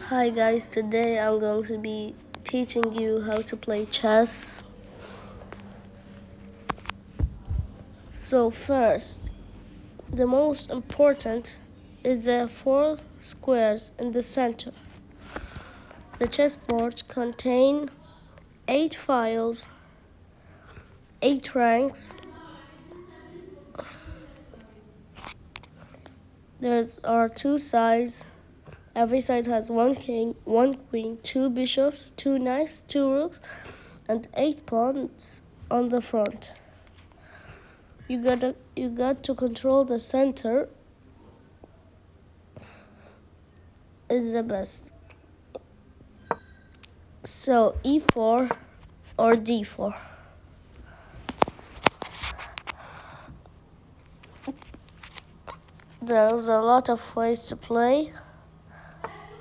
Hi guys, today I'm going to be teaching you how to play chess. So first, the most important is the four squares in the center. The chessboard contains 8 files, 8 ranks. There are 2 sides. Every side has 1 king, 1 queen, 2 bishops, 2 knights, 2 rooks, and 8 pawns on the front. You got to control the center is the best. So e4 or d4. There's a lot of ways to play.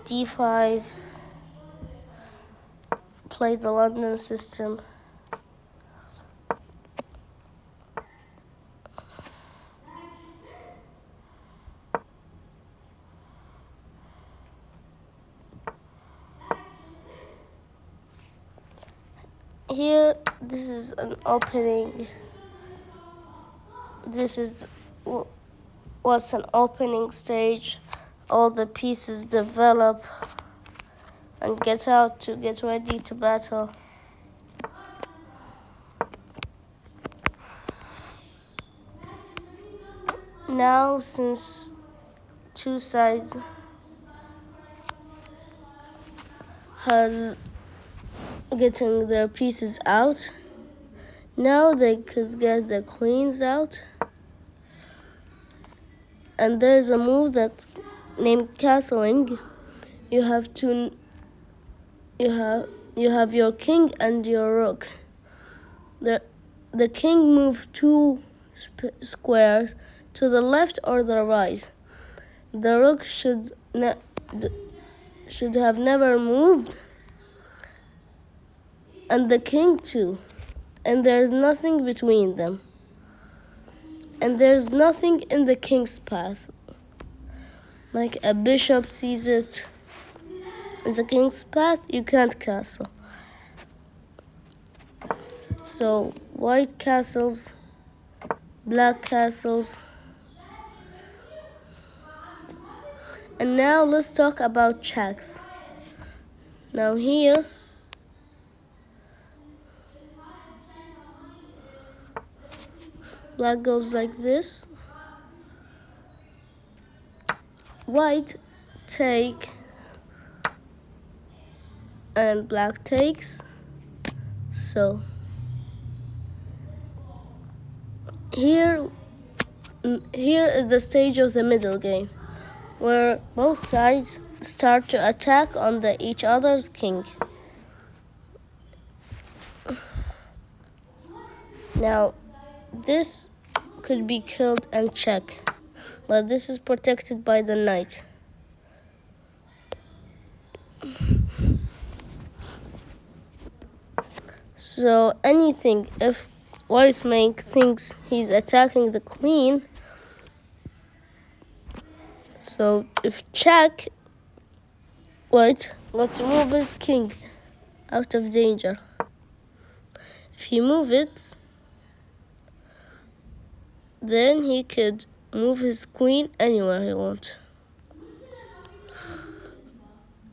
d5, play the London system. Here, this is an opening. This is what's an opening stage. All the pieces develop and get out to get ready to battle. Now, since 2 sides has getting their pieces out, now they could get the queens out. And there's a move that named castling. You have your king and your rook. The king moves 2 squares to the left or the right. The rook should have never moved, and the king too. And there's nothing between them. And there's nothing in the king's path. Like a bishop sees it. In the king's path, you can't castle. So white castles, black castles. And now let's talk about checks. Now here, black goes like this. White take and black takes. So here is the stage of the middle game, where both sides start to attack on each other's king. Now, this could be killed and checked, but this is protected by the knight. So anything, if White thinks he's attacking the queen, so if check, White got to move his king out of danger. If he move it, then he could move his queen anywhere he wants.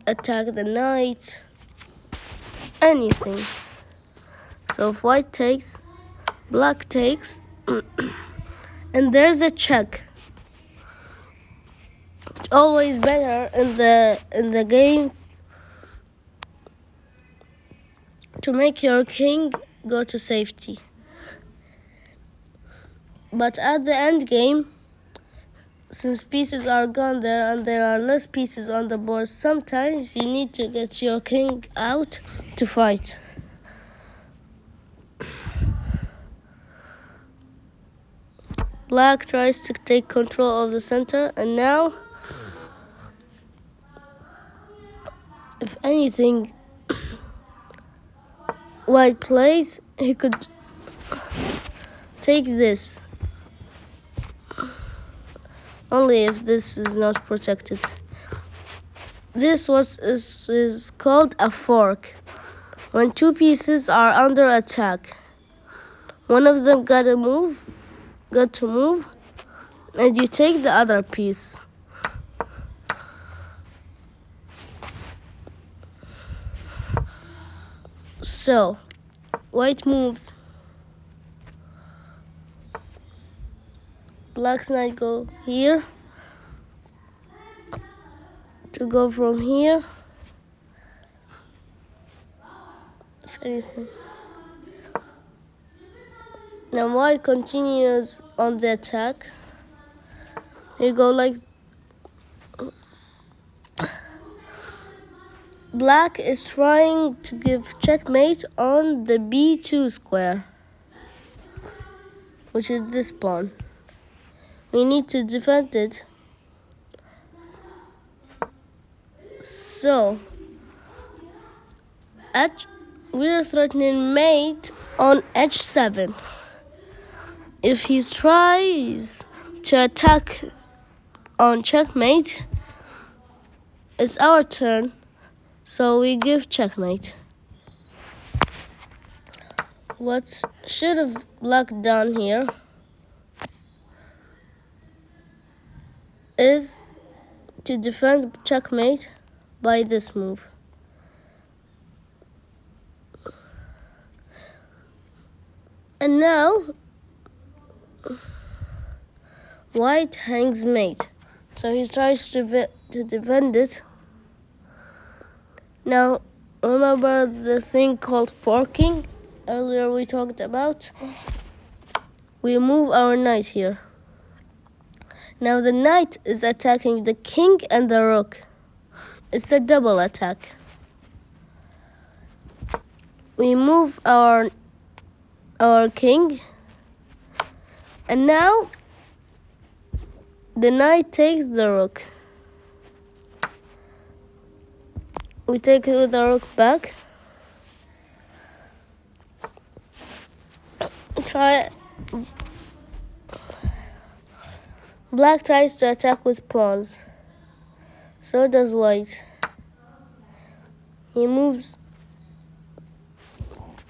Attack the knight, anything. So if white takes, black takes, and there's a check. It's always better in the game to make your king go to safety. But at the end game, since pieces are gone there and there are less pieces on the board, sometimes you need to get your king out to fight. Black tries to take control of the center, and now, if anything, white plays, he could take this. Only if this is not protected. is called a fork. When two pieces are under attack, one of them got to move, and you take the other piece. So, white moves. Black's knight go here to go from here. If anything. Now white continues on the attack. You go like Black is trying to give checkmate on the b2 square, which is this pawn. We need to defend it. So, we are threatening mate on h7. If he tries to attack on checkmate, it's our turn, so we give checkmate. What should have Black done here is to defend checkmate by this move. And now white hangs mate, so he tries to defend it. Now remember the thing called forking earlier we talked about? We move our knight here. Now the knight is attacking the king and the rook. It's a double attack. We move our king, and now the knight takes the rook. We take the rook back. Black tries to attack with pawns. So does white. He moves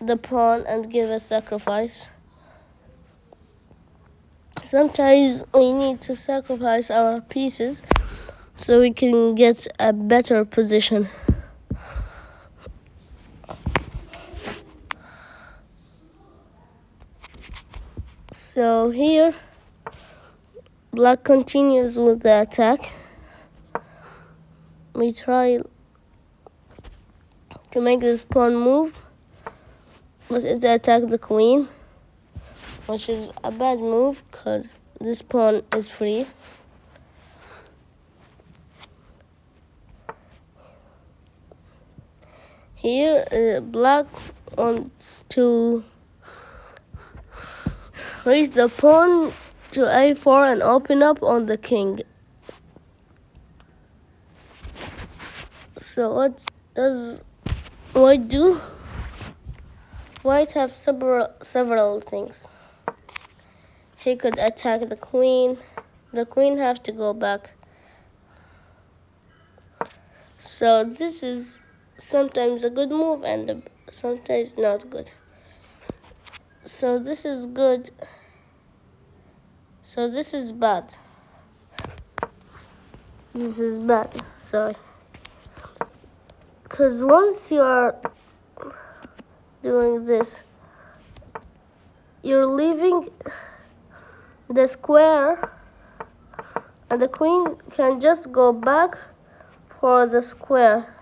the pawn and gives a sacrifice. Sometimes we need to sacrifice our pieces so we can get a better position. So here, Black continues with the attack. We try to make this pawn move, but it attacks the queen, which is a bad move because this pawn is free. Here, Black wants to raise the pawn to a4 and open up on the king. So what does white do? White have several things. He could attack the queen. The queen have to go back. So this is sometimes a good move and sometimes not good. So this is good. So this is bad. This is bad, sorry. Because once you are doing this, you're leaving the square and the queen can just go back for the square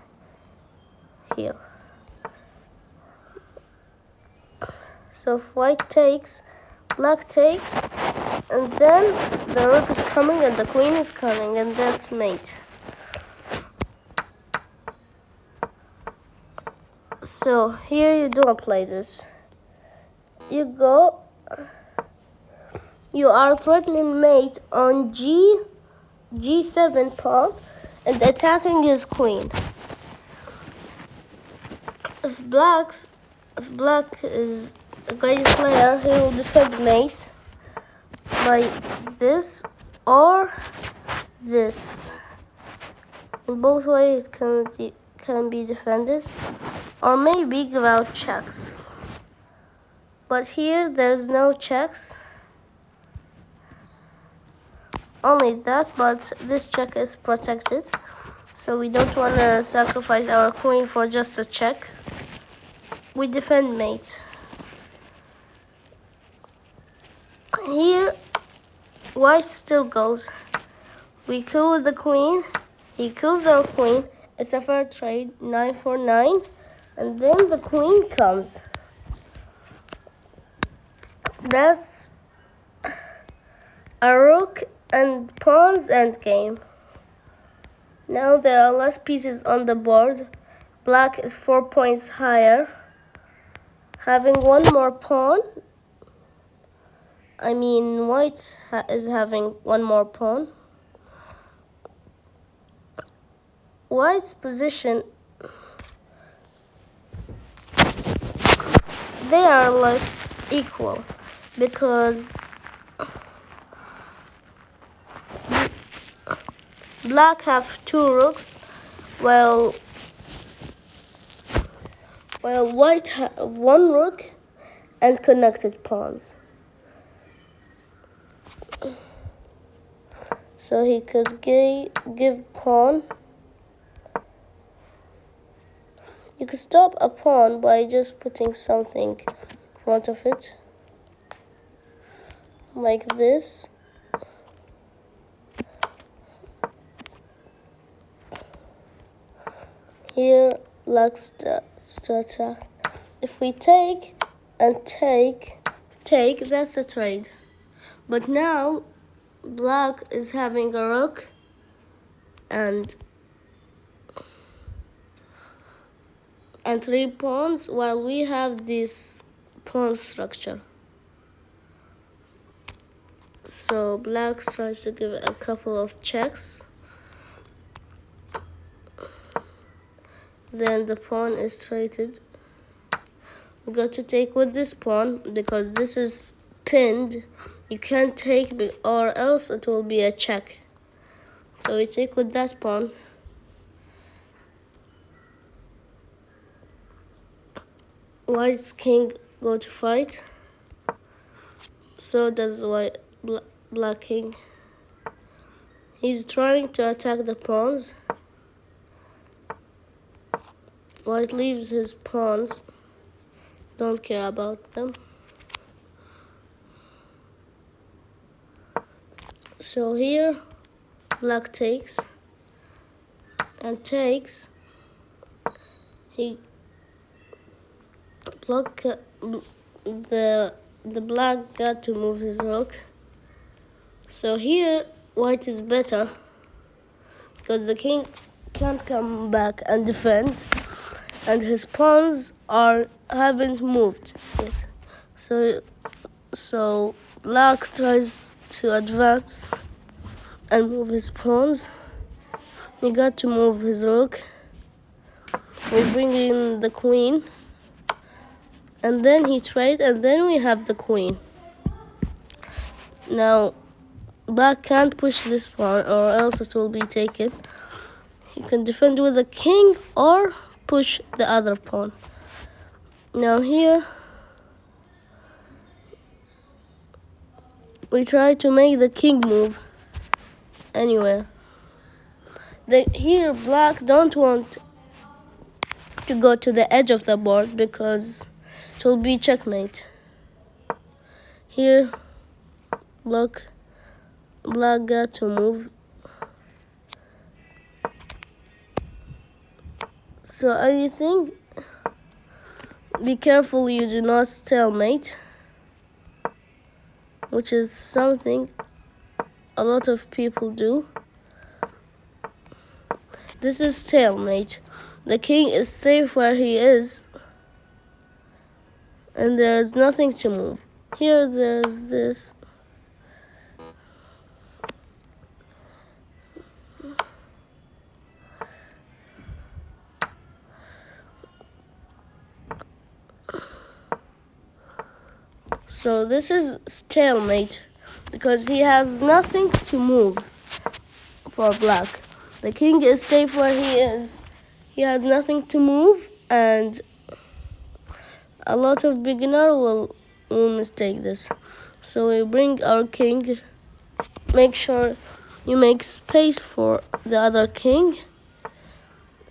here. So if white takes, Black takes, and then the rook is coming and the queen is coming, and that's mate. So here you don't play this. You are threatening mate on G7 pawn and attacking his queen. If Black is a great player, he will defend mate by this or this. In both ways, it can be defended, or maybe give out checks. But here, there's no checks. Only that, but this check is protected. So we don't want to sacrifice our queen for just a check. We defend mate. Here, white still goes. We kill with the queen. He kills our queen. It's a fair trade, 9 for 9. And then the queen comes. That's a rook and pawns endgame. Now there are less pieces on the board. Black is 4 points higher. Having one more pawn. I mean, white is having one more pawn. White's position, they are like equal because black have 2 rooks while white have 1 rook and connected pawns. So he could give pawn. You could stop a pawn by just putting something in front of it, like this. Here, black starts to attack. If we take and take, that's a trade. But now, black is having a rook and 3 pawns, while we have this pawn structure. So black tries to give a couple of checks. Then the pawn is traded. We got to take with this pawn because this is pinned. You can't take or else it will be a check. So we take with that pawn. White's king go to fight. So does black king. He's trying to attack the pawns. White leaves his pawns. Don't care about them. So here, black takes and takes. He the black got to move his rook. So here, white is better because the king can't come back and defend, and his pawns haven't moved yet. So black tries to advance and move his pawns. He got to move his rook. We bring in the queen. And then he trades, and then we have the queen. Now, black can't push this pawn, or else it will be taken. He can defend with the king, or push the other pawn. Now here, we try to make the king move anywhere. Here, black don't want to go to the edge of the board because it will be checkmate. Here, black got to move. So anything, be careful you do not stalemate, which is something a lot of people do. This is stalemate. The king is safe where he is, and there is nothing to move. Here there's this. So this is stalemate because he has nothing to move for black. The king is safe where he is. He has nothing to move, and a lot of beginner will mistake this. So we bring our king. Make sure you make space for the other king,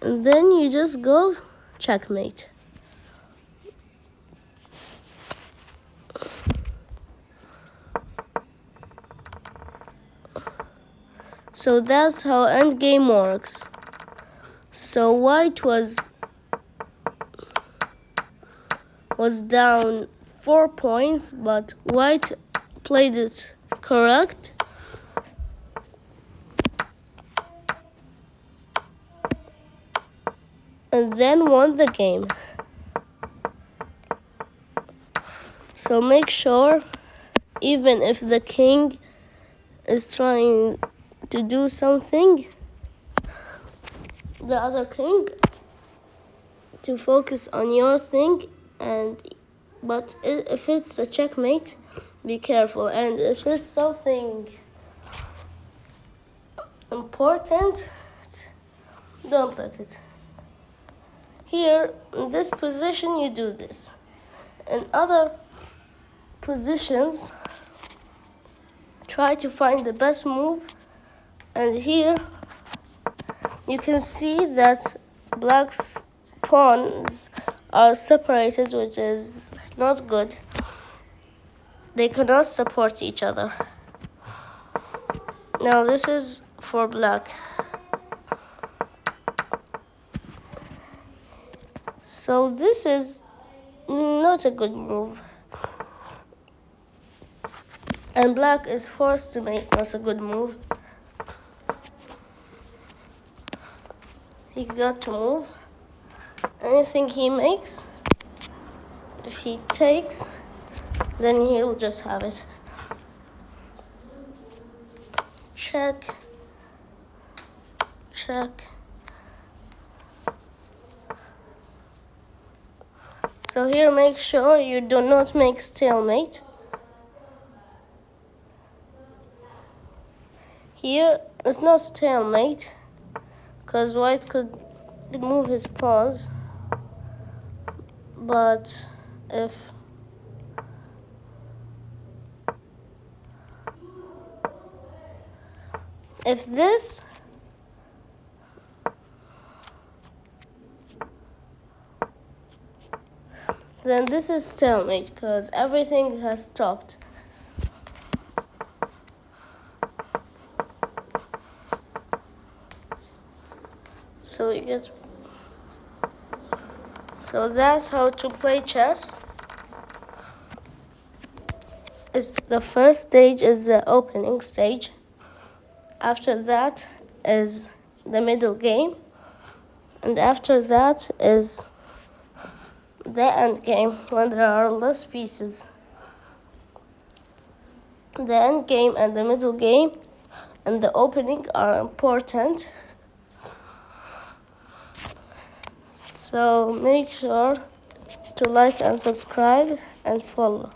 and then you just go checkmate. So that's how endgame works. So white was down 4 points, but white played it correct. And then won the game. So make sure, even if the king is trying to do something, the other king to focus on your thing, but if it's a checkmate, be careful. And if it's something important, don't let it. Here, in this position, you do this. In other positions, try to find the best move. And here, you can see that black's pawns are separated, which is not good. They cannot support each other. Now this is for black. So this is not a good move. And black is forced to make not a good move. He got to move. Anything he makes, if he takes, then he'll just have it. Check. Check. So here, make sure you do not make stalemate. Here, it's not stalemate, because white could move his pawns. But if this, then this is stalemate, because everything has stopped. So that's how to play chess. The first stage is the opening stage. After that is the middle game. And after that is the end game, when there are less pieces. The end game and the middle game and the opening are important. So make sure to like and subscribe and follow.